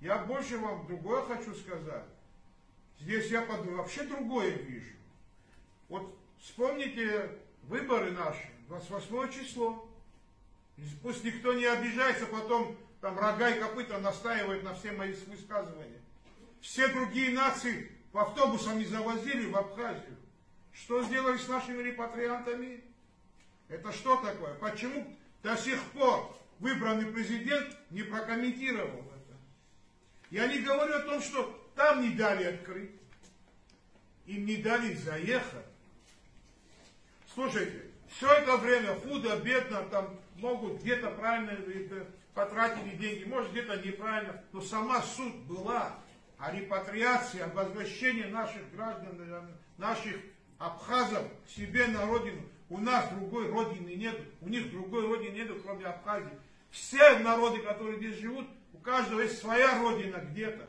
Я больше вам другое хочу сказать. Здесь я вообще другое вижу. Вот вспомните выборы наши, 28 число. Пусть никто не обижается, потом там рога и копыта настаивает на все мои высказывания. Все другие нации в автобусами завозили в Абхазию. Что сделали с нашими репатриантами? Это что такое? Почему до сих пор выбранный президент не прокомментировал это? Я не говорю о том, что там не дали открыть. Им не дали заехать. Слушайте, все это время худо-бедно, там могут где-то правильно потратили деньги, может где-то неправильно, но сама суть была о репатриации, о возвращении наших граждан, наших абхазов к себе на родину. У нас другой родины нет, у них другой родины нет, кроме Абхазии. Все народы, которые здесь живут, у каждого есть своя родина где-то.